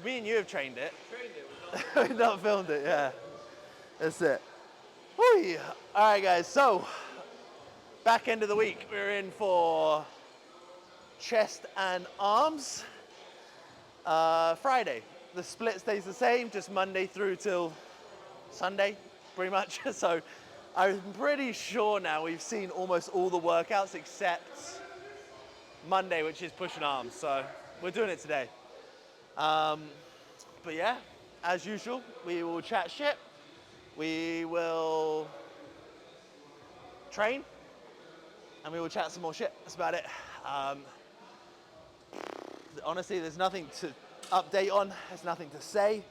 me and you have trained it. Trained it, we've We've not filmed it, yeah. That's it. Whee. All right, guys, so back end of the week, we're in for chest and arms. Friday, the split stays the same, just Monday through till Sunday, pretty much. So I'm pretty sure now we've seen almost all the workouts except Monday, which is push and arms. So we're doing it today. But yeah, as usual, we will chat shit. We will train, and we will chat some more shit. That's about it. Honestly, there's nothing to update on. There's nothing to say.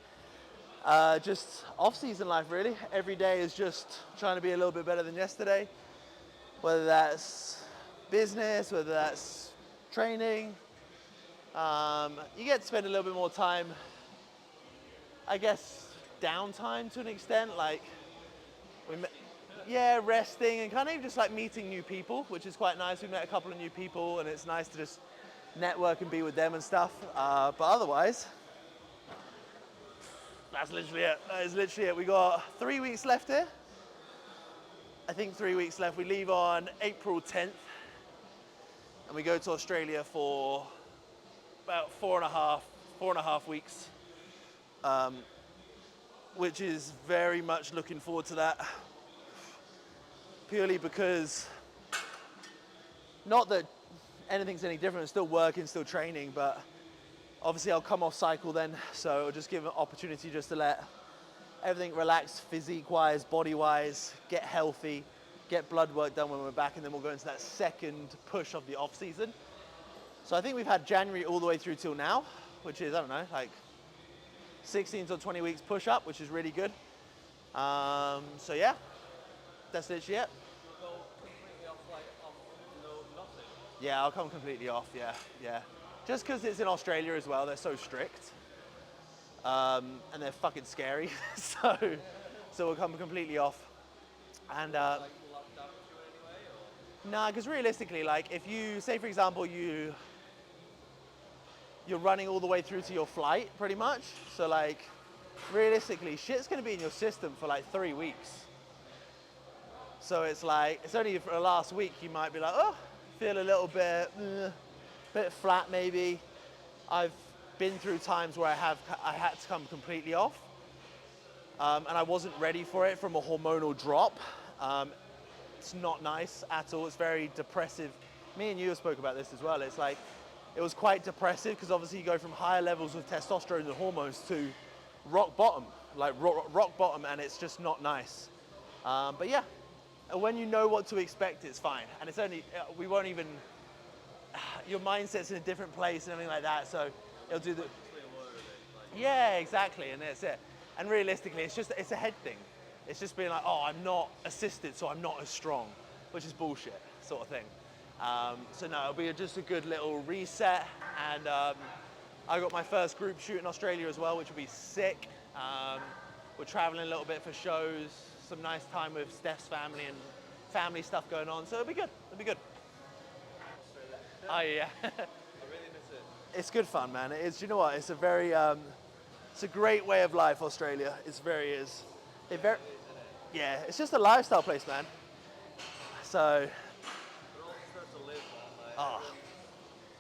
Just off-season life, really. Every day is just trying to be a little bit better than yesterday. Whether that's business, whether that's training. You get to spend a little bit more time, I guess, downtime to an extent. Like, resting and kind of just like meeting new people, which is quite nice. We met a couple of new people, and it's nice to just network and be with them and stuff. But otherwise, that's literally it. That is literally it. We got 3 weeks left here. I think 3 weeks left. We leave on April 10th, and we go to Australia for about four and a half weeks, which is very much looking forward to that. Purely because, not that anything's any different, I'm still working, still training, but obviously I'll come off cycle then, so it'll just give an opportunity just to let everything relax, physique-wise, body-wise, get healthy, get blood work done when we're back, and then we'll go into that second push of the off-season. So I think we've had January all the way through till now, which is, I don't know, like 16 to 20 weeks push-up, which is really good. So yeah, that's literally it. You'll go completely off, like, nothing? Yeah, I'll come completely off, yeah. Just because it's in Australia as well, they're so strict. And they're fucking scary, so we'll come completely off. And Like, locked up to it anyway, or? nah, because realistically, like, if you, say for example, you're running all the way through to your flight, pretty much, so like, realistically, shit's gonna be in your system for like 3 weeks. So it's like, it's only for the last week you might be like, oh, feel a little bit flat maybe. I've been through times where I had to come completely off, and I wasn't ready for it from a hormonal drop. It's not nice at all. It's very depressive. Me and you spoke about this as well. It's like, it was quite depressive because obviously you go from higher levels of testosterone and hormones to rock bottom, like rock bottom, and it's just not nice. But yeah, when you know what to expect, it's fine. And it's only, we won't even, your mindset's in a different place and everything like that, so it'll do the... Yeah, exactly, and that's it. And realistically, it's a head thing. It's just being like, oh, I'm not assisted, so I'm not as strong, which is bullshit, sort of thing. So no, it'll be just a good little reset, and I got my first group shoot in Australia as well, which will be sick. We're traveling a little bit for shows, some nice time with Steph's family and family stuff going on, so it'll be good, Oh yeah. I really miss it. It's good fun, man. It is, you know what, it's a very, it's a great way of life, Australia. It yeah, it's just a lifestyle place, man. So, But also starts to live, man. Like, oh,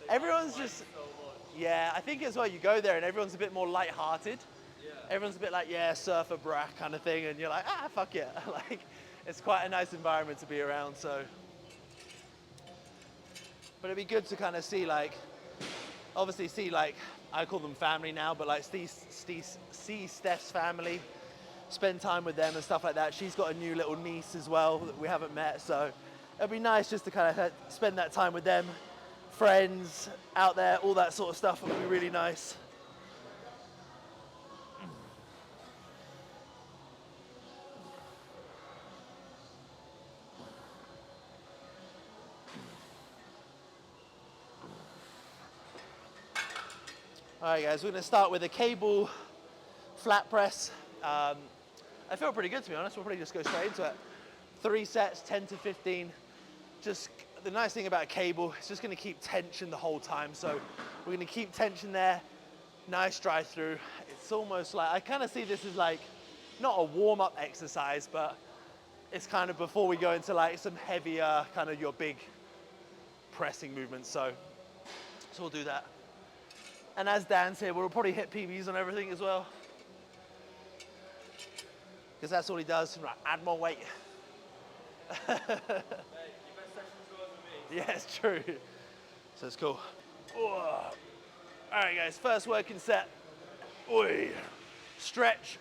they everyone's like just, so much. yeah, I think as well, you go there and everyone's a bit more light-hearted. Yeah. Everyone's a bit like, yeah, surfer bra kind of thing, and you're like, ah, fuck yeah. Like, it's quite a nice environment to be around, so. But it'd be good to kind of see, like, obviously see, like, I call them family now, but like see Steph's family, spend time with them and stuff like that. She's got a new little niece as well that we haven't met, so it'd be nice just to kind of spend that time with them, friends out there, all that sort of stuff. It would be really nice. All right, guys, we're going to start with a cable flat press. I feel pretty good, to be honest. We'll probably just go straight into it. 3 sets, 10 to 15. Just the nice thing about a cable, it's just going to keep tension the whole time. So we're going to keep tension there, Nice drive through. It's almost like, I kind of see this as like, not a warm up exercise, but it's kind of before we go into like some heavier, kind of your big pressing movements. So we'll do that. And as Dan's here, we'll probably hit PBs on everything as well. Because that's all he does, right, add more weight. Mate, your best sessions are over me. Yeah, it's true. So it's cool. All right, guys, first working set. Oi. Stretch,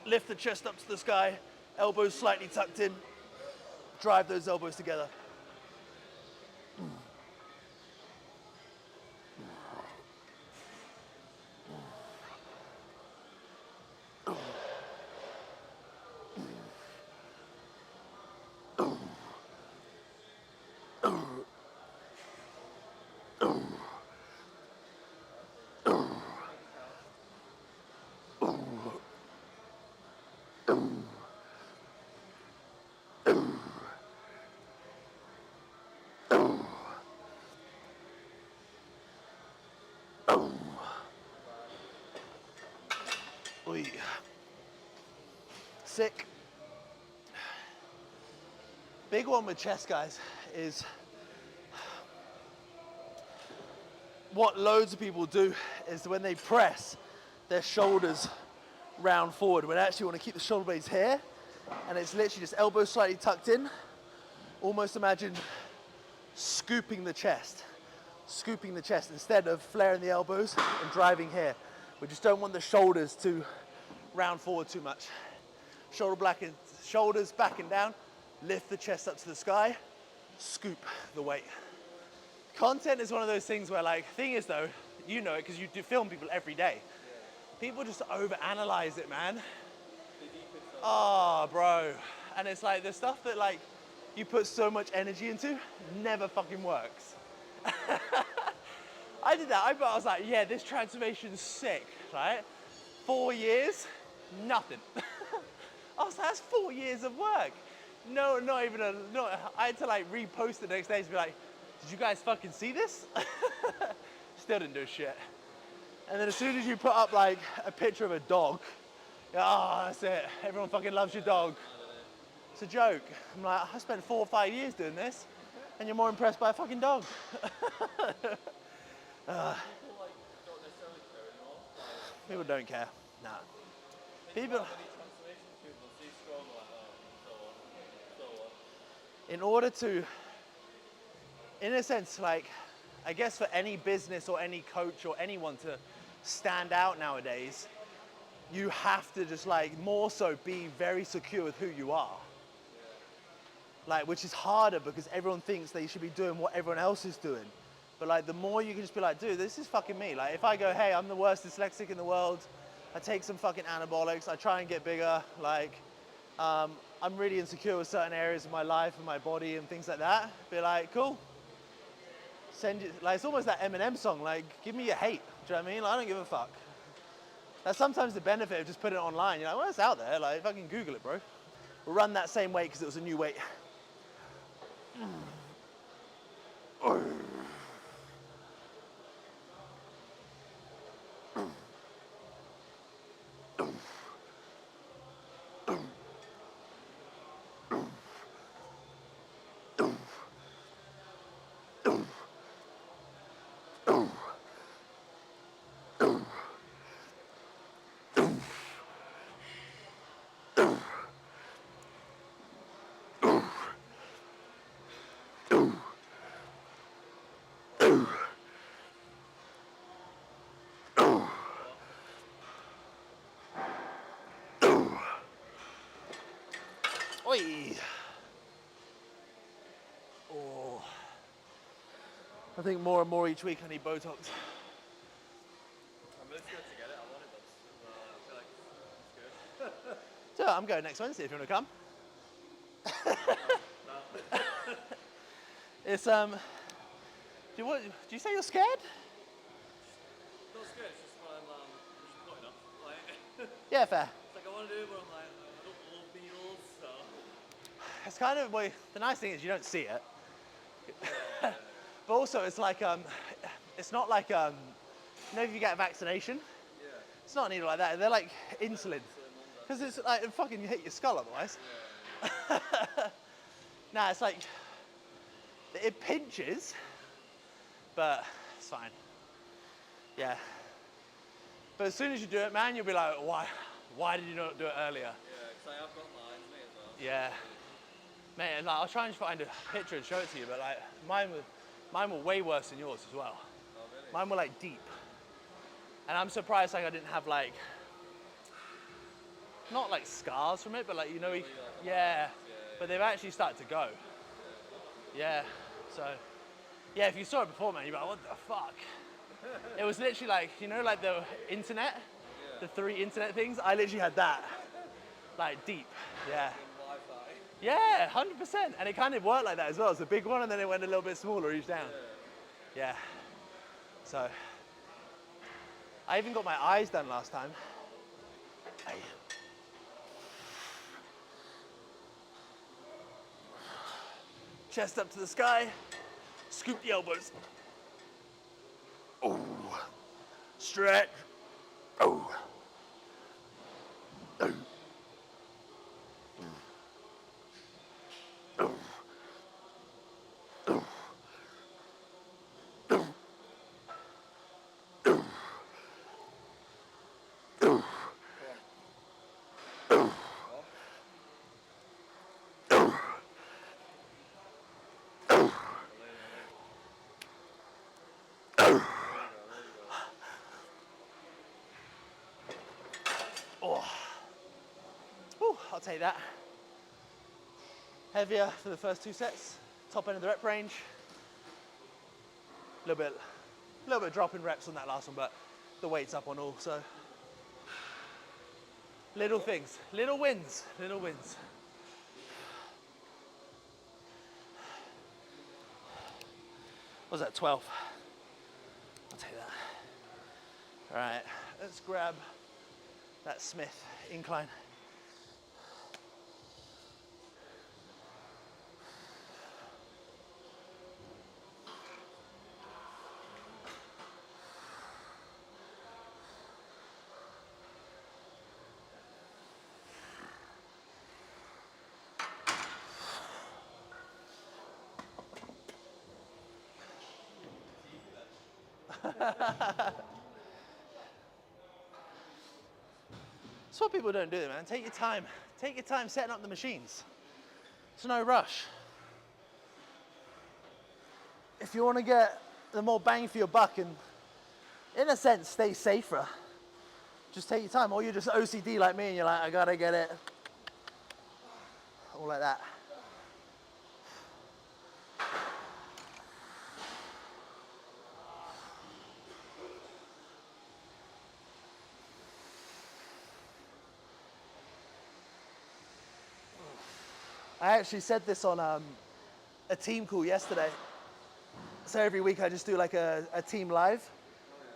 lift the chest up to the sky, elbows slightly tucked in, drive those elbows together. Oi. Sick. Big one with chest, guys, is what loads of people do is when they press, their shoulders round forward. When actually want to keep the shoulder blades here, and it's literally just elbows slightly tucked in. Almost imagine scooping the chest instead of flaring the elbows and driving here. We just don't want the shoulders to round forward too much. Shoulders back and down, lift the chest up to the sky, scoop the weight. Content is one of those things where, like, thing is though, you know it because you do film people every day. People just overanalyze it, man. Oh, bro. And it's like the stuff that like you put so much energy into never fucking works. I did that. I was like, yeah, this transformation's sick, right? 4 years, nothing. I was like, that's 4 years of work. No, not even I had to like repost the next day to be like, did you guys fucking see this? Still didn't do shit. And then as soon as you put up like a picture of a dog, oh, that's it. Everyone fucking loves your dog. It's a joke. I'm like, I spent 4 or 5 years doing this, and you're more impressed by a fucking dog. People like don't necessarily care anymore. People don't care. Nah. Think People, about many transformations people see strong like, oh, so what? in order to, in a sense, like, I guess for any business or any coach or anyone to stand out nowadays, you have to just like more so be very secure with who you are. Like, which is harder because everyone thinks they should be doing what everyone else is doing. But like, the more you can just be like, dude, this is fucking me. Like, if I go, hey, I'm the worst dyslexic in the world, I take some fucking anabolics, I try and get bigger, like, I'm really insecure with certain areas of my life and my body and things like that, be like, cool. Send you, like, it's almost that Eminem song, like, give me your hate. Do you know what I mean? Like, I don't give a fuck. That's sometimes the benefit of just putting it online. You're like, well, it's out there. Like, fucking Google it, bro. We'll run that same weight because it was a new weight. Oi. Oh. I think more and more each week I need Botox. I'm really scared to get it. I want it, but I feel like it's good. So I'm going next Wednesday if you want to come. It's do you say you're scared? Not scared. It's just when I'm just not enough. Like, Yeah, fair. it's like I want to do it, but I'm like, I don't love needles, so. It's kind of, well, the nice thing is you don't see it. But also it's like it's not like You know, if you get a vaccination, Yeah. it's not a needle like that. They're like insulin. Because it's like, it fucking hit your skull otherwise. Nah, it's like, it pinches, but it's fine. Yeah. But as soon as you do it, man, you'll be like, why did you not do it earlier? Yeah, because I have got mine, me as well. Yeah. Man, like, I'll try and find a picture and show it to you, but like, mine were way worse than yours as well. Oh, really? Mine were like deep. And I'm surprised like I didn't have like, not like scars from it, but like, you know, yeah, but they've actually started to go. Yeah, so, yeah, if you saw it before, man, you'd be like, what the fuck? It was literally like, you know, like the internet, the 3 internet things, I literally had that, like deep, yeah. Wi-Fi. Yeah, 100%, and it kind of worked like that as well. It's a big one, and then it went a little bit smaller each down. Yeah, so, I even got my eyes done last time. Hey. Chest up to the sky, scoop the elbows. Oh, stretch. Oh. Oh. Oh. Oh. Oh. Oh. Oh. Oh. Ooh, I'll take that. Heavier for the first 2 sets. Top end of the rep range. A little bit drop in reps on that last one, but the weight's up on all, so. Little things, little wins, little wins. What was that, 12? I'll take that. All right, let's grab that Smith incline. That's what people don't do, man. Take your time. Take your time setting up the machines. It's no rush. If you want to get the more bang for your buck and, in a sense, stay safer, just take your time. Or you're just OCD like me and you're like, I gotta get it. All like that. I actually said this on a team call yesterday. So every week I just do like a team live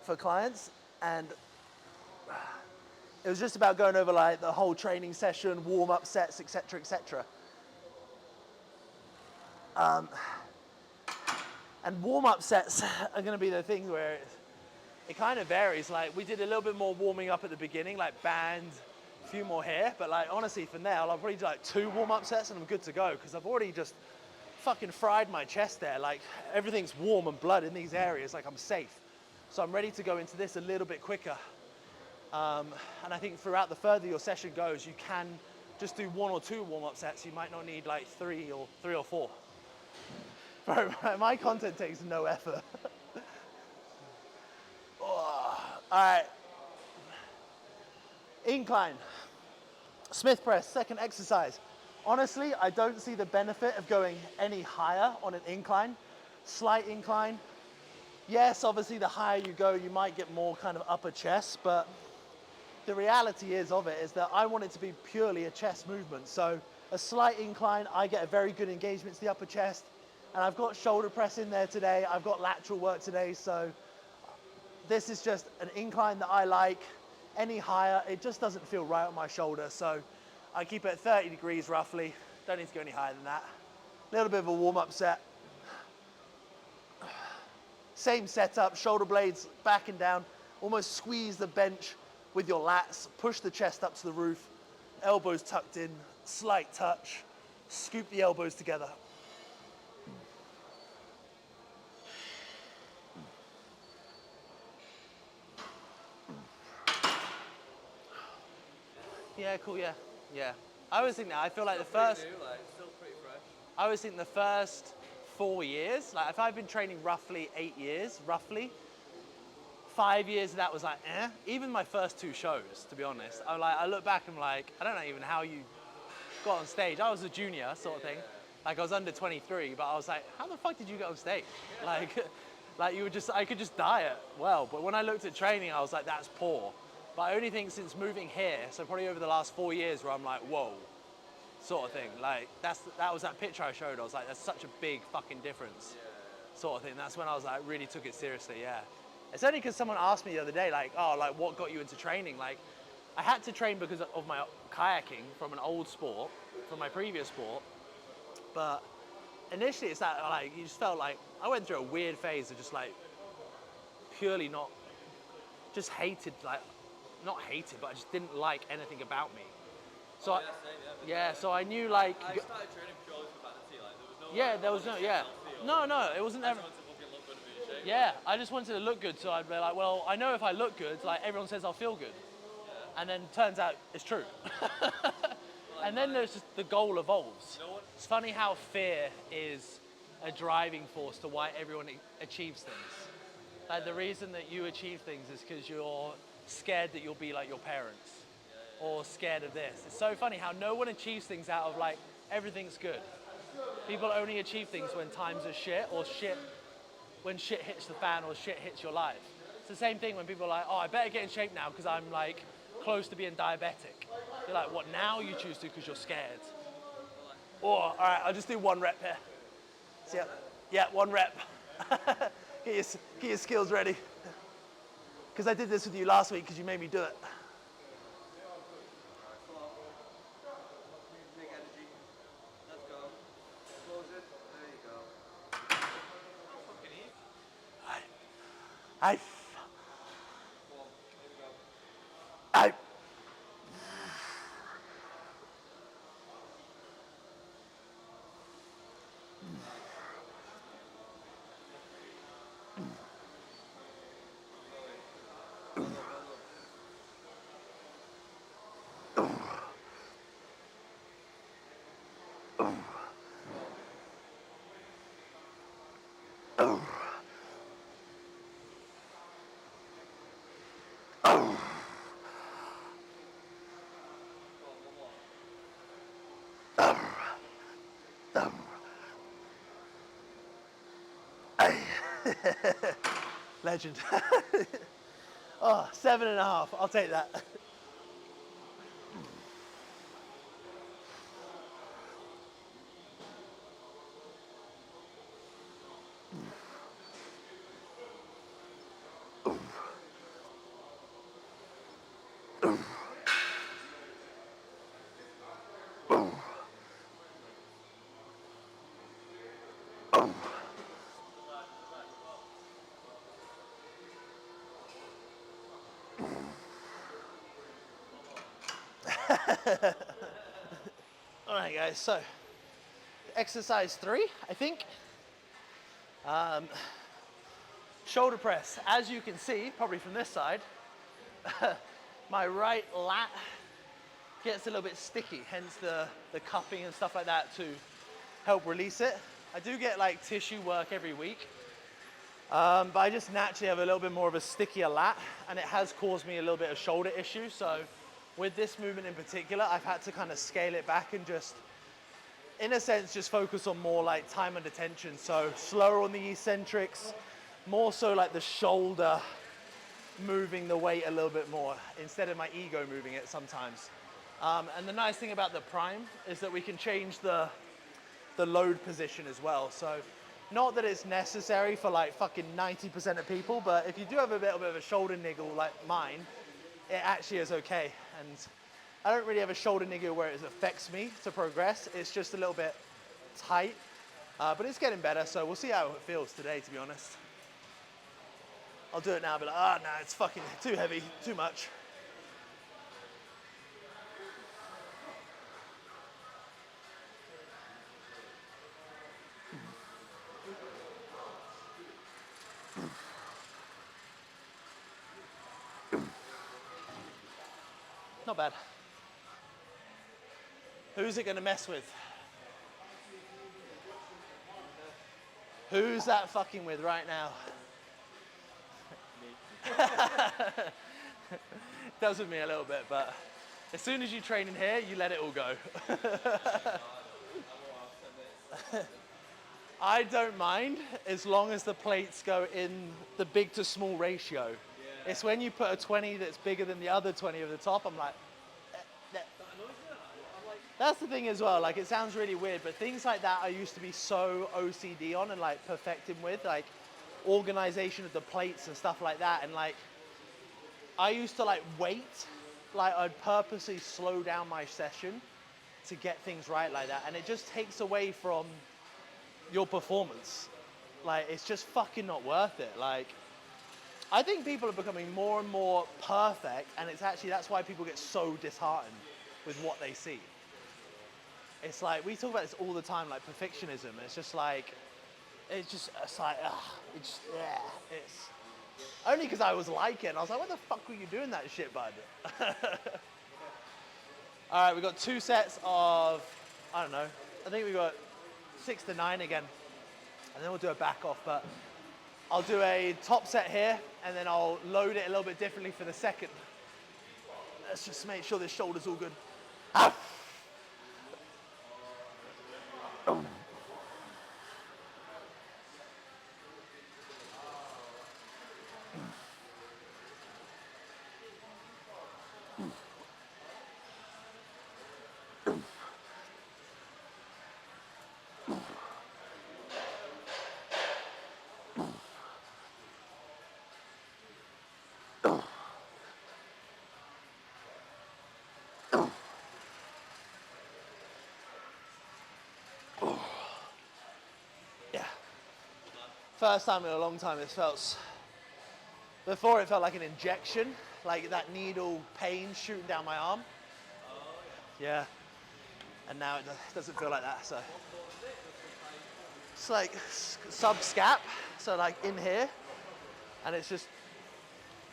for clients, and it was just about going over like the whole training session, warm-up sets, etc., etc. And warm-up sets are going to be the thing where it kind of varies. Like we did a little bit more warming up at the beginning, like band, a few more here. But like honestly, for now, I'll probably do like 2 warm-up sets and I'm good to go because I've already just fucking fried my chest there. Like everything's warm and blood in these areas. Like I'm safe. So I'm ready to go into this a little bit quicker. And I think throughout the further your session goes, you can just do 1 or 2 warm-up sets. You might not need like 3 or 4. Bro, my content takes no effort. Oh, all right. Incline. Smith press, second exercise. Honestly, I don't see the benefit of going any higher on an incline. Slight incline. Yes, obviously the higher you go, you might get more kind of upper chest, but the reality is that I want it to be purely a chest movement. So a slight incline, I get a very good engagement to the upper chest, and I've got shoulder press in there today. I've got lateral work today, so this is just an incline that I like. Any higher, it just doesn't feel right on my shoulder, so I keep it at 30 degrees roughly. Don't need to go any higher than that. A little bit of a warm-up set. Same setup, shoulder blades back and down. Almost squeeze the bench with your lats, push the chest up to the roof, elbows tucked in, slight touch, scoop the elbows together. Yeah, cool, yeah. Yeah. I always think that. I feel like the first, New, like, still pretty fresh. I always think the first 4 years, like if I've been training roughly 8 years, roughly, 5 years of that was like, eh. Even my first 2 shows, to be honest. I look back and I'm like, I don't know even how you got on stage. I was a junior sort of thing. Like I was under 23, but I was like, how the fuck did you get on stage? Like, like you were just, I could just diet well. But when I looked at training, I was like, that's poor. But I only think since moving here, so probably over the last 4 years where I'm like, whoa, sort of thing. Like that was that picture I showed. I was like, that's such a big fucking difference, sort of thing. That's when I was like, really took it seriously. Yeah. It's only because someone asked me the other day, like, oh, like what got you into training? Like, I had to train because of my kayaking from an old sport, from my previous sport. But initially, it's that like you just felt like I went through a weird phase of just like purely not, just hated like, not hated, but I just didn't like anything about me. So Same, yeah, so I knew like I started training purely for vanity, like, there was no, yeah, like, there was no yeah, healthy or, no, it wasn't I ever. just wanted to fucking look good and be in shape. Yeah, I just wanted to look good, so I'd be like, well, I know if I look good, like everyone says I'll feel good, and then turns out it's true. And then there's just the goal evolves. No one, It's funny how fear is a driving force to why everyone achieves things. Like the reason that you achieve things is because you're scared that you'll be like your parents, or scared of this. It's so funny how no one achieves things out of like everything's good. People only achieve things when times are shit, or shit when shit hits the fan or shit hits your life. It's the same thing when people are like, oh, I better get in shape now because I'm like close to being diabetic. You're like, what, now you choose to because you're scared? Or, all right, I'll just do 1 rep here. So, yeah, 1 rep. Get your skills ready. Because I did this with you last week because you made me do it. big energy. Let's go. Close it. There you go. How fucking easy. I, Come on, here we go. I, legend. Oh, 7.5. I'll take that. All right, guys. So, exercise 3, I think. Shoulder press. As you can see, probably from this side, my right lat gets a little bit sticky, hence the cupping and stuff like that to help release it. I do get like tissue work every week, but I just naturally have a little bit more of a stickier lat, and it has caused me a little bit of shoulder issues. So with this movement in particular, I've had to kind of scale it back and just, in a sense, just focus on more like time under tension. So slower on the eccentrics, more so like the shoulder moving the weight a little bit more instead of my ego moving it sometimes. And the nice thing about the prime is that we can change the load position as well. So not that it's necessary for like fucking 90% of people, but if you do have a bit of a shoulder niggle like mine, it actually is okay. And I don't really have a shoulder niggle where it affects me to progress. It's just a little bit tight, but it's getting better. So we'll see how it feels today, to be honest. I'll do it now, but like, oh no, it's fucking too heavy, too much. Not bad. Who's it gonna mess with? Who's that fucking with right now? Does with me a little bit, but as soon as you train in here, you let it all go. I don't mind as long as the plates go in the big to small ratio. Yeah. It's when you put a 20 that's bigger than the other 20 of the top, I'm like, that's the thing as well, like it sounds really weird, but things like that I used to be so OCD on and like perfecting with, like organization of the plates and stuff like that. And like, I used to like wait, like I'd purposely slow down my session to get things right like that. And it just takes away from your performance. Like, it's just fucking not worth it. Like, I think people are becoming more and more perfect, and it's actually, that's why people get so disheartened with what they see. It's like, we talk about this all the time, like perfectionism. It's like, it's only because I was like it, and I was like, what the fuck were you doing that shit, bud? All right, we've got 2 sets of, I don't know, I think we've got 6 to 9 again, and then we'll do a back off, but I'll do a top set here, and then I'll load it a little bit differently for the second. Let's just make sure this shoulder's all good. Ah. Yeah. First time in a long time this felt. Before it felt like an injection, like that needle pain shooting down my arm. Yeah. And now it doesn't feel like that, so. It's like sub-scap, so like in here, and it's just,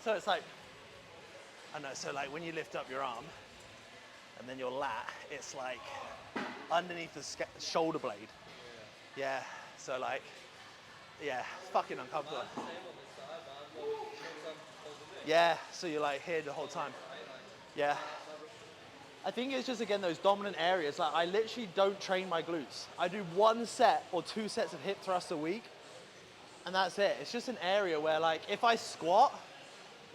so it's like, I don't know, so like when you lift up your arm, and then your lat, it's like underneath the shoulder blade. Yeah, so like, yeah, fucking uncomfortable. Yeah, so you're like here the whole time. Yeah. I think it's just, again, those dominant areas. Like, I literally don't train my glutes. I do 1 set or 2 sets of hip thrusts a week, and that's it. It's just an area where, like, if I squat,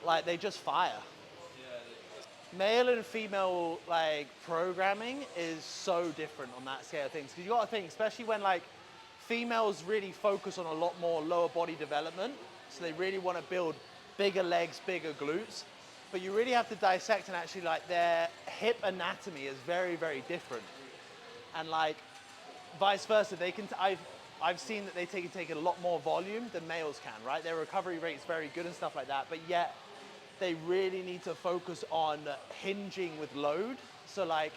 like, they just fire. Male and female, like, programming is so different on that scale of things. Because you got to think, especially when, like, females really focus on a lot more lower body development. So they really want to build bigger legs, bigger glutes. But you really have to dissect, and actually, like, their hip anatomy is very, very different. And like, vice versa, they can, I've seen that they can take a lot more volume than males can, right? Their recovery rate's very good and stuff like that, but yet they really need to focus on hinging with load. So like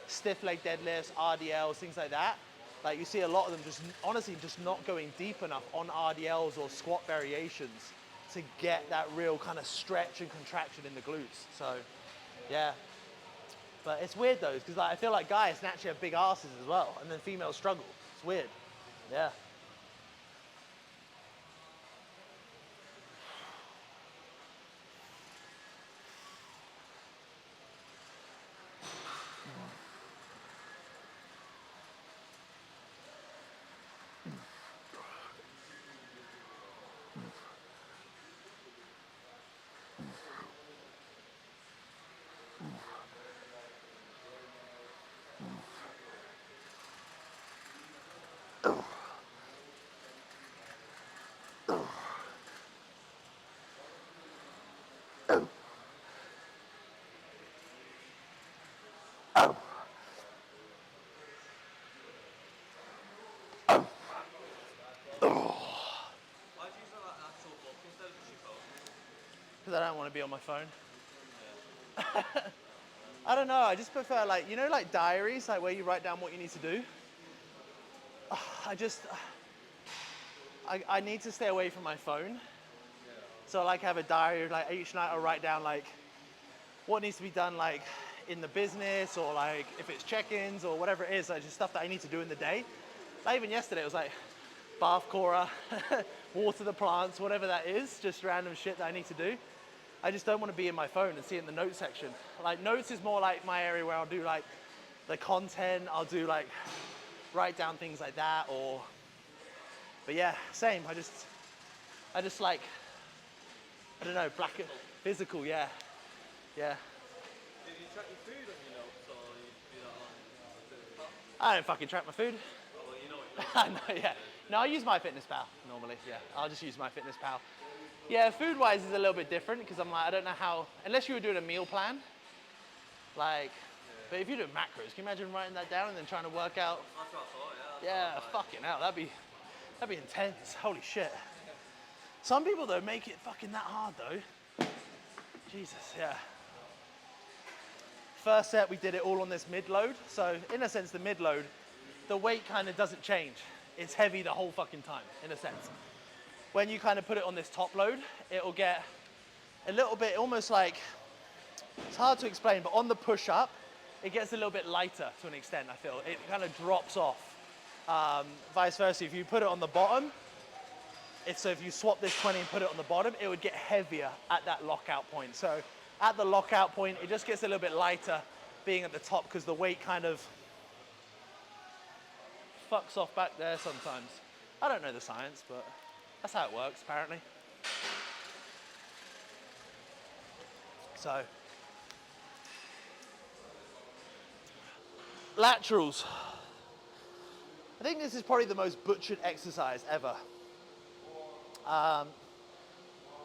stiff leg deadlifts, RDLs, things like that. Like, you see a lot of them just, honestly, just not going deep enough on RDLs or squat variations to get that real kind of stretch and contraction in the glutes. So, yeah. But it's weird though, because like, I feel like guys naturally have big asses as well, and then females struggle. It's weird. Yeah. Why do you use that actual book instead of just your phone? be on my phone. I don't know. I just prefer like, you know, like diaries, like where you write down what you need to do. I need to stay away from my phone. So I like have a diary, like each night I'll write down like what needs to be done, like in the business, or like if it's check-ins or whatever it is, like just stuff that I need to do in the day. Like even yesterday it was like bath Cora, water the plants, whatever that is, just random shit that I need to do. I just don't want to be in my phone and see it in the notes section. Like notes is more like my area where I'll do like the content, I'll do like write down things like that, or, but yeah, same. I just like, I don't know, black, physical, yeah. Yeah. Did you track your food on your notes, or you do that on? I don't fucking track my food. Oh, well, you know what you No, yeah. No, I use MyFitnessPal normally, yeah. I'll just use MyFitnessPal. Yeah, food-wise is a little bit different because I'm like, I don't know how, unless you were doing a meal plan, like, but if you do macros, can you imagine writing that down and then trying to work out? That's what I thought, Yeah, fucking hell, that'd be intense. Holy shit. Some people though make it fucking that hard though. Jesus, yeah. First set we did it all on this mid load. So in a sense the mid load, the weight kind of doesn't change. It's heavy the whole fucking time, in a sense. When you kind of put it on this top load, it'll get a little bit almost like, it's hard to explain, but on the push up, it gets a little bit lighter to an extent, I feel. It kind of drops off. Vice versa, if you put it on the bottom, so if you swap this 20 and put it on the bottom, it would get heavier at that lockout point. So at the lockout point, it just gets a little bit lighter being at the top because the weight kind of fucks off back there sometimes. I don't know the science, but that's how it works apparently. So, laterals. I think this is probably the most butchered exercise ever. Trying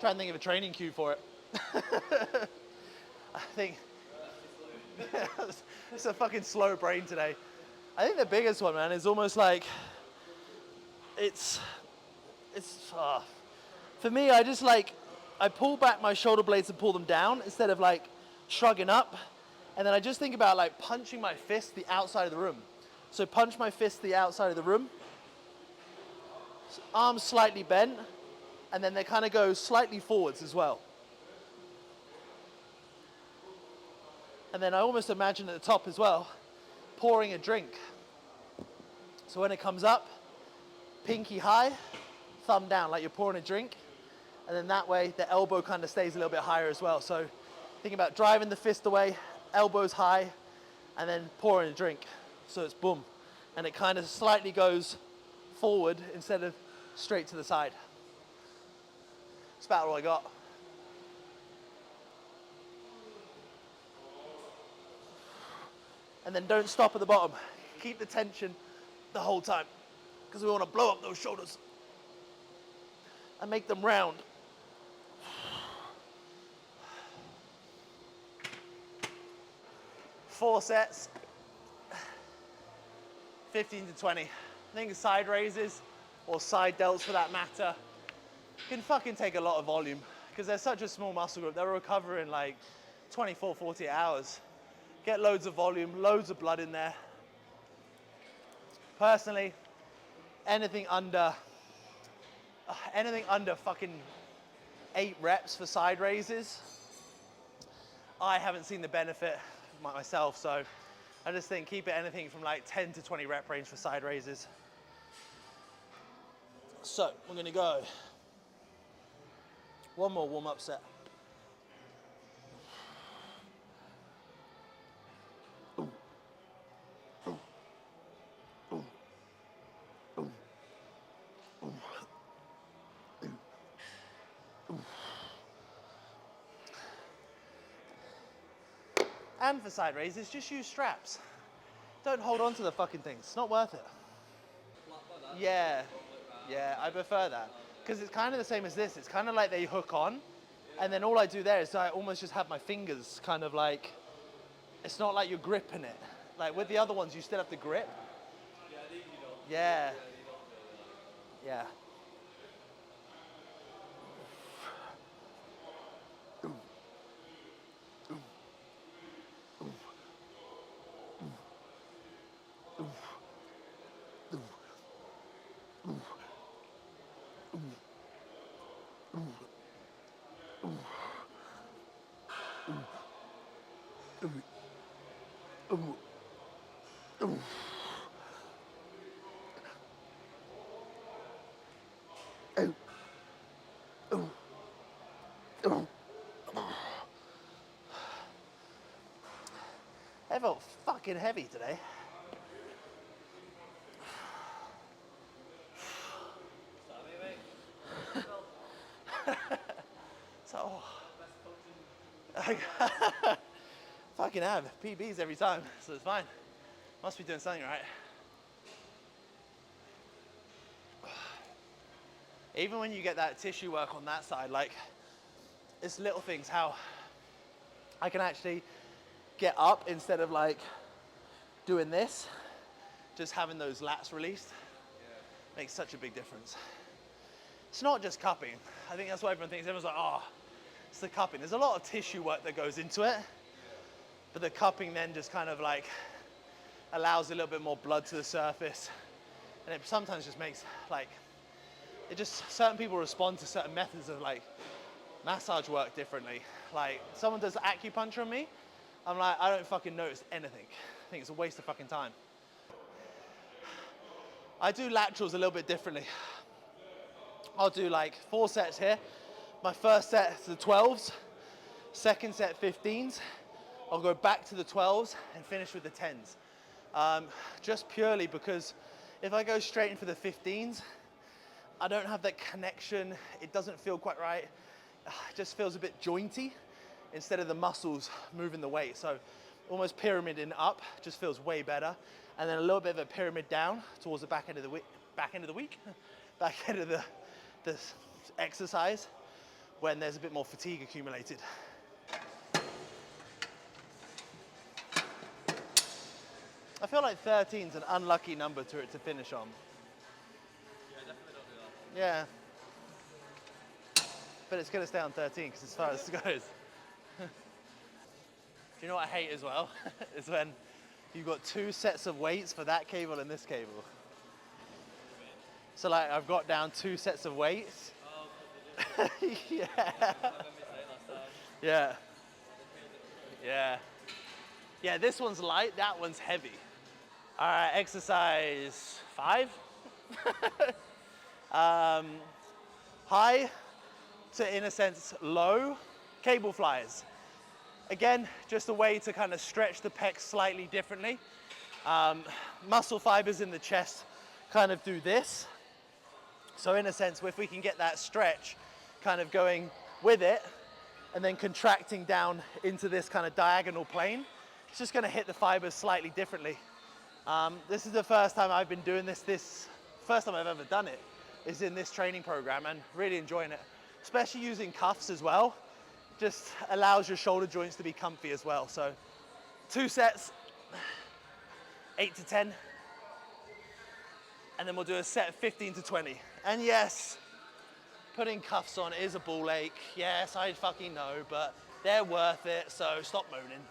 to think of a training cue for it. I think it's a fucking slow brain today. I think the biggest one, man, is almost like it's for me. I pull back my shoulder blades and pull them down instead of like shrugging up, and then I just think about like punching my fist the outside of the room. So punch my fist the outside of the room, arms slightly bent, and then they kind of go slightly forwards as well. And then I almost imagine at the top as well, pouring a drink. So when it comes up, pinky high, thumb down, like you're pouring a drink. And then that way, the elbow kind of stays a little bit higher as well. So think about driving the fist away, elbows high, and then pouring a drink. So it's boom. And it kind of slightly goes forward instead of straight to the side. That's about all I got. And then don't stop at the bottom. Keep the tension the whole time because we want to blow up those shoulders and make them round. Four sets, 15 to 20. I think side raises or side delts for that matter can fucking take a lot of volume because they're such a small muscle group. They'll recover in like 24, 48 hours. Get loads of volume, loads of blood in there. Personally, anything under fucking 8 reps for side raises, I haven't seen the benefit myself, so I just think keep it anything from like 10 to 20 rep range for side raises. So we're gonna go one more warm-up set. And for side raises, just use straps. Don't hold on to the fucking things. It's not worth it. Yeah, yeah, I prefer that. Because it's kind of the same as this. It's kind of like they hook on, and then all I do there is I almost just have my fingers kind of like, it's not like you're gripping it. Like with the other ones, you still have to grip. Yeah. Yeah. That felt fucking heavy today. So, fucking have PBs every time, so it's fine. Must be doing something right. Even when you get that tissue work on that side, like, it's little things how I can actually get up instead of like doing this, just having those lats released makes such a big difference. It's not just cupping. I think that's what everyone thinks. Everyone's like, oh, it's the cupping. There's a lot of tissue work that goes into it, but the cupping then just kind of like allows a little bit more blood to the surface, and it sometimes just makes like, it just, certain people respond to certain methods of like massage work differently. Like someone does acupuncture on me, I'm like, I don't fucking notice anything. I think it's a waste of fucking time. I do laterals a little bit differently. I'll do like 4 sets here. My first set is the 12s, second set 15s. I'll go back to the 12s and finish with the 10s. Just purely because if I go straight in for the 15s, I don't have that connection. It doesn't feel quite right. It just feels a bit jointy instead of the muscles moving the weight. So almost pyramiding up just feels way better. And then a little bit of a pyramid down towards the back end of the week, back end of the exercise when there's a bit more fatigue accumulated. I feel like 13 is an unlucky number to finish on. Yeah, definitely don't do that. Yeah. But it's going to stay on 13 because as far as it goes. Do you know what I hate as well? Is when you've got 2 sets of weights for that cable and this cable. So like I've got down 2 sets of weights. Oh, Yeah. I remember you saying last time. Yeah. Yeah. Yeah, this one's light, that one's heavy. All right, exercise 5. High to, in a sense, low cable flyers. Again, just a way to kind of stretch the pecs slightly differently. Muscle fibers in the chest kind of do this. So in a sense, if we can get that stretch kind of going with it and then contracting down into this kind of diagonal plane, it's just going to hit the fibers slightly differently. This is the first time I've been doing this first time I've ever done it is in this training program, and really enjoying it, especially using cuffs as well. Just allows your shoulder joints to be comfy as well. So 2 sets, 8 to 10, and then we'll do a set of 15 to 20. And yes, putting cuffs on is a ball ache. Yes, I fucking know, but they're worth it, so stop moaning.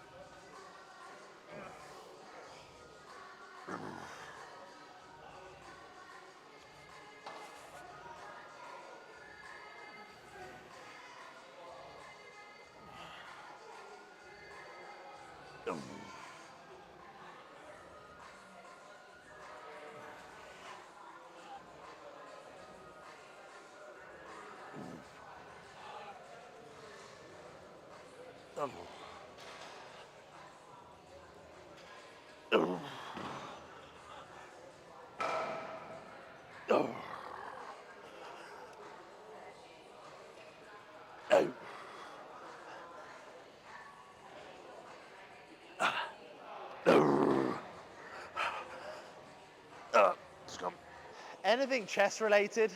Anything chest related,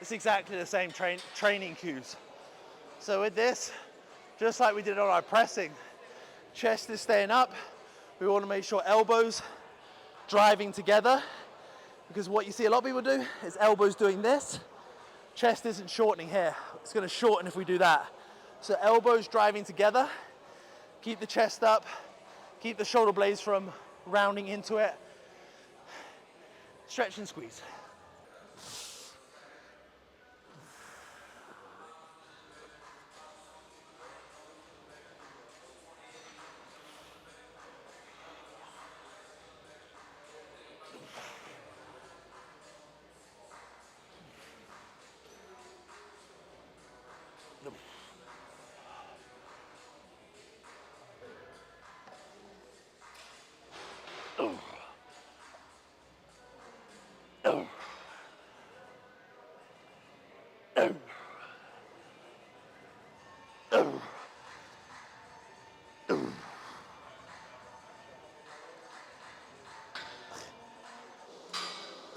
it's exactly the same training cues. So with this, just like we did on our pressing, chest is staying up. We want to make sure elbows driving together, because what you see a lot of people do is elbows doing this. Chest isn't shortening here. It's going to shorten if we do that. So elbows driving together, keep the chest up, keep the shoulder blades from rounding into it. Stretch and squeeze.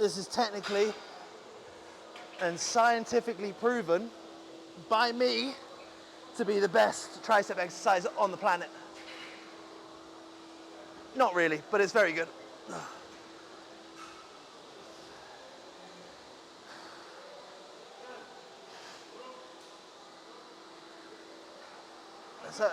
this is technically and scientifically proven by me to be the best tricep exercise on the planet. Not really, but it's very good. So,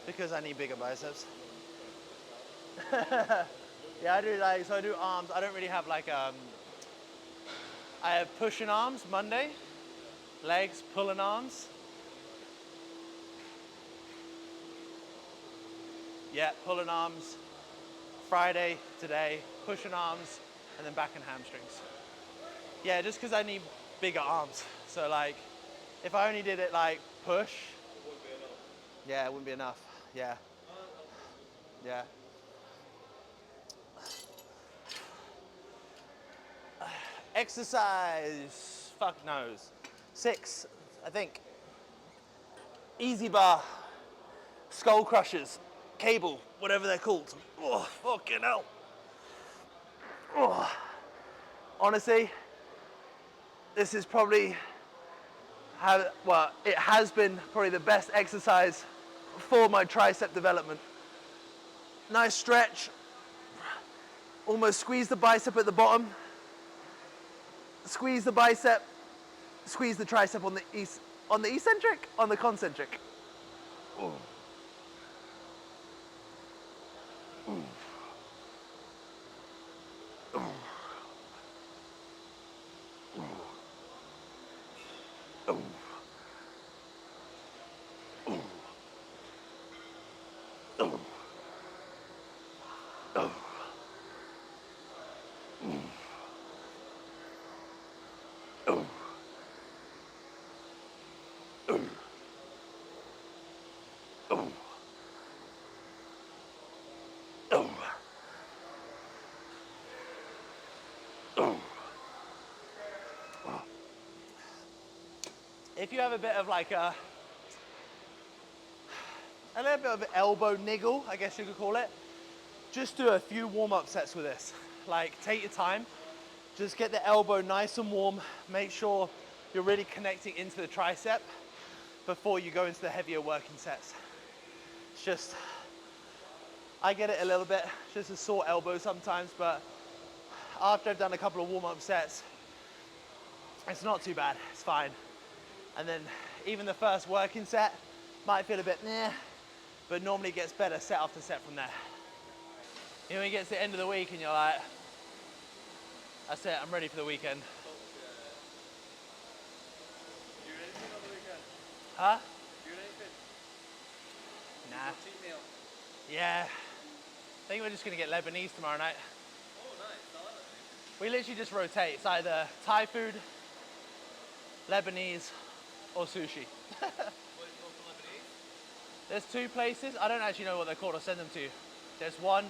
because I need bigger biceps. Yeah, I do like, so I do arms. I don't really have like, I have pushing arms Monday, legs, pulling arms. Yeah, pulling arms. Friday, today, pushing arms, and then back and hamstrings. Yeah, just because I need bigger arms. So like, if I only did it like push, yeah, it wouldn't be enough. Yeah. Yeah. Exercise, fuck knows. 6, I think. Easy bar, skull crushers, cable, whatever they're called. Oh, fucking hell. Oh. Honestly, this is probably it has been probably the best exercise for my tricep development. Nice stretch, almost squeeze the bicep at the bottom, squeeze the bicep, squeeze the tricep on the eccentric, on the concentric. Oh. If you have a bit of like a little bit of an elbow niggle, I guess you could call it, just do a few warm-up sets with this. Like, take your time, just get the elbow nice and warm, make sure you're really connecting into the tricep before you go into the heavier working sets. It's just, I get it a little bit, just a sore elbow sometimes, but after I've done a couple of warm-up sets, it's not too bad, it's fine. And then even the first working set might feel a bit meh, but normally gets better set after set from there. You know, when you get to the end of the week and you're like, that's it, I'm ready for the weekend. Do anything on the weekend? Huh? Do anything? Nah. Cheat meal. Yeah. I think we're just gonna get Lebanese tomorrow night. Oh, nice. I like that. We literally just rotate. It's either Thai food, Lebanese, or sushi. What, you go for Lebanese? There's 2 places. I don't actually know what they're called. I'll send them to you. There's one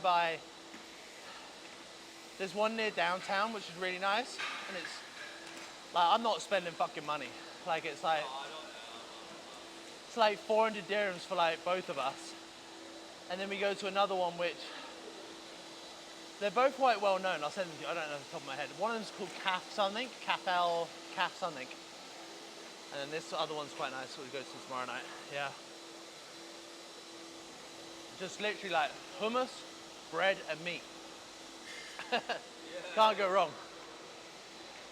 near downtown, which is really nice. And it's like, I'm not spending fucking money. Like, it's like, it's like 400 dirhams for like both of us. And then we go to another one, which they're both quite well known. I'll send them to you. I don't know off the top of my head. One of them's called Calf something, Calf something. And then this other one's quite nice, so we go to tomorrow night. Yeah. Just literally like hummus, bread, and meat. Can't go wrong.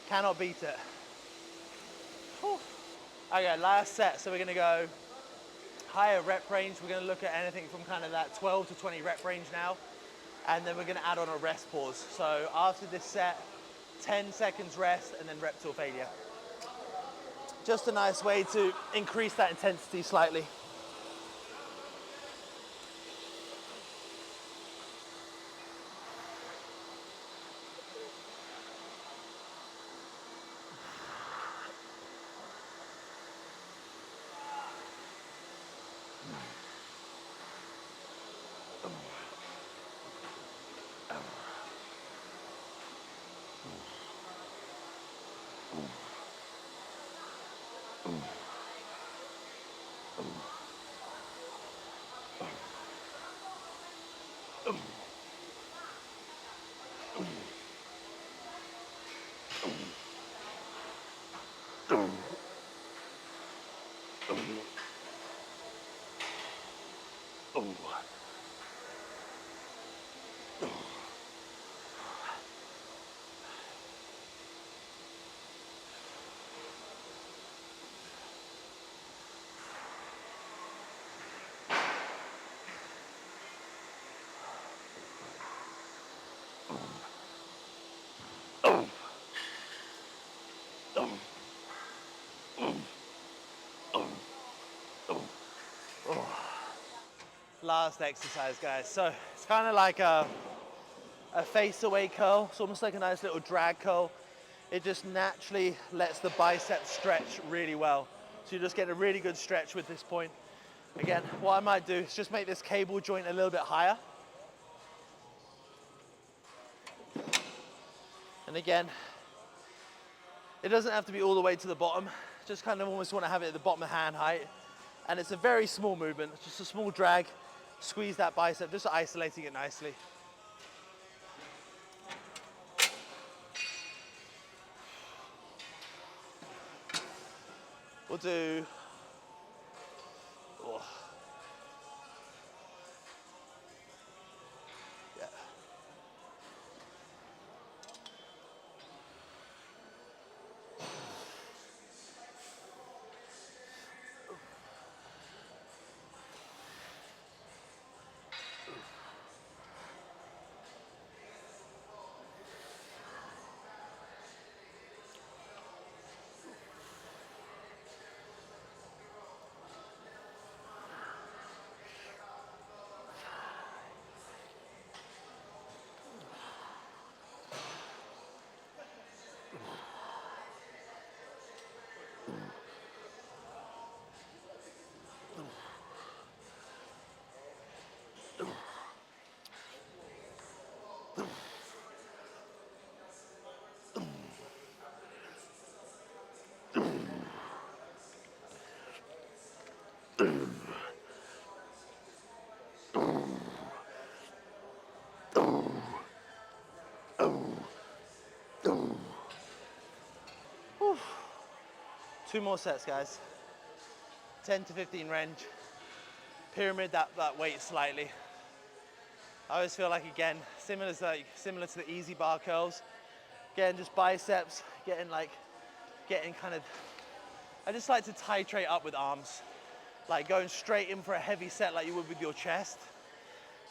Cannot beat it. Whew. Okay, last set. So we're gonna go higher rep range. We're gonna look at anything from kind of that 12 to 20 rep range now. And then we're gonna add on a rest pause. So after this set, 10 seconds rest and then rep till failure. Just a nice way to increase that intensity slightly. Last exercise, guys. So it's kind of like a face away curl. It's almost like a nice little drag curl. It just naturally lets the biceps stretch really well. So you just get a really good stretch with this point. Again, what I might do is just make this cable joint a little bit higher. And again, it doesn't have to be all the way to the bottom. Just kind of almost want to have it at the bottom of hand height. And it's a very small movement, just a small drag. Squeeze that bicep, just isolating it nicely. We'll do, oh. Yeah. Whew. 2 more sets, guys. 10 to 15 range. Pyramid that weight slightly. I always feel like, again, similar to the easy bar curls. Again, just biceps, getting kind of, I just like to titrate up with arms. Like going straight in for a heavy set like you would with your chest.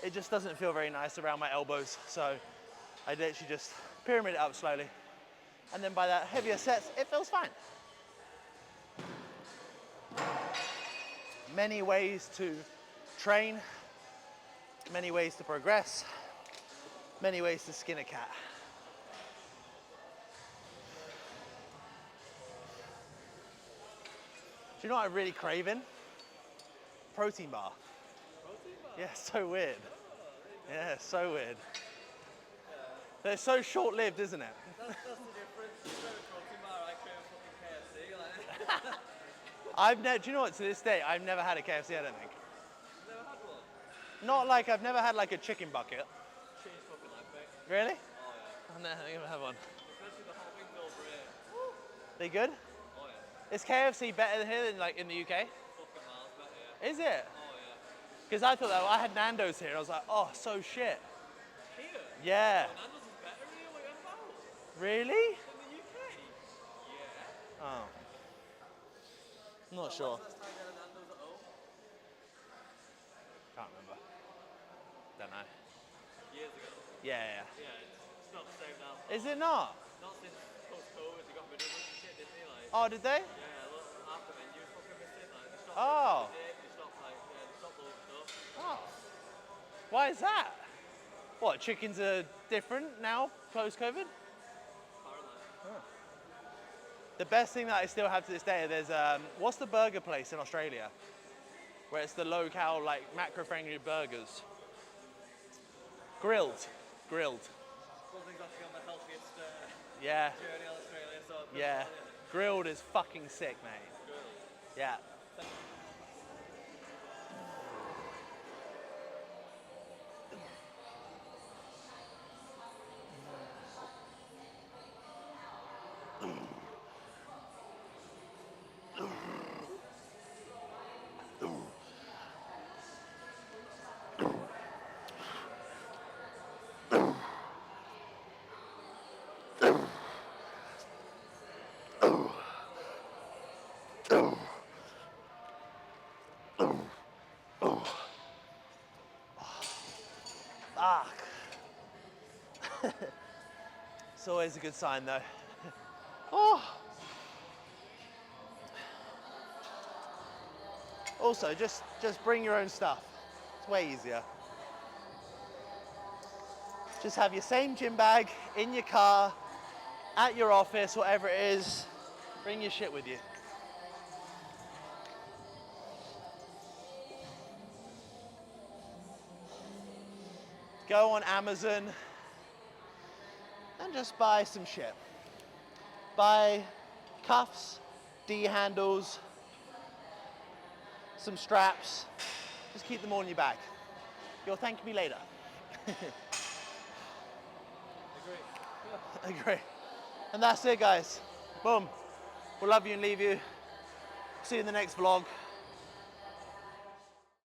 It just doesn't feel very nice around my elbows. So I literally just pyramid it up slowly. And then by that heavier sets, it feels fine. Many ways to train, many ways to progress, many ways to skin a cat. Do you know what I'm really craving? Protein bar. Protein bar? Yeah, so weird. Oh, Yeah, so weird. They're so short-lived, isn't it? that's the difference. You crave a protein bar, I crave a fucking KFC. Like. Do you know what, to this day, I've never had a KFC, I don't think. Never had one. Not like, I've never had like a chicken bucket. Changed fucking life, mate. Really? Oh yeah. I've never had one. Especially the hot wings over here. They good? Oh yeah. Is KFC better here than like in the UK? Fucking miles better, yeah. Is it? Oh yeah. Because I thought that, I had Nando's here, and I was like, oh, so shit. Here? Yeah. Oh, Nando's is better here, what are you on about? Really? In the UK? Yeah. Oh. I'm not sure. Last time you had a Nando's at home? Can't remember. Don't know. Years ago. Yeah. Yeah, it's not the same now. Is it not? Not since post-COVID, they got rid of it and shit, didn't they? Like, Oh, did they? yeah, look, half the menus fucking missing. Like, they stopped Oh. they stopped like, yeah, they stopped loads of stuff. Oh. Why is that? What, chickens are different now, post-COVID? Apparently. The best thing that I still have to this day, there's, what's the burger place in Australia? Where it's the low-cal, like, macro-friendly burgers. Grilled. One thing's actually on the healthiest Yeah. journey in Australia, so... Yeah. Grilled is fucking sick, mate. Good. Yeah. Ah. It's always a good sign though. Oh. Also, just bring your own stuff. It's way easier. Just have your same gym bag in your car, at your office, whatever it is. Bring your shit with you. Go on Amazon and just buy some shit. Buy cuffs, D handles, some straps. Just keep them all in your bag. You'll thank me later. Agree. And that's it, guys. Boom. We'll love you and leave you. See you in the next vlog.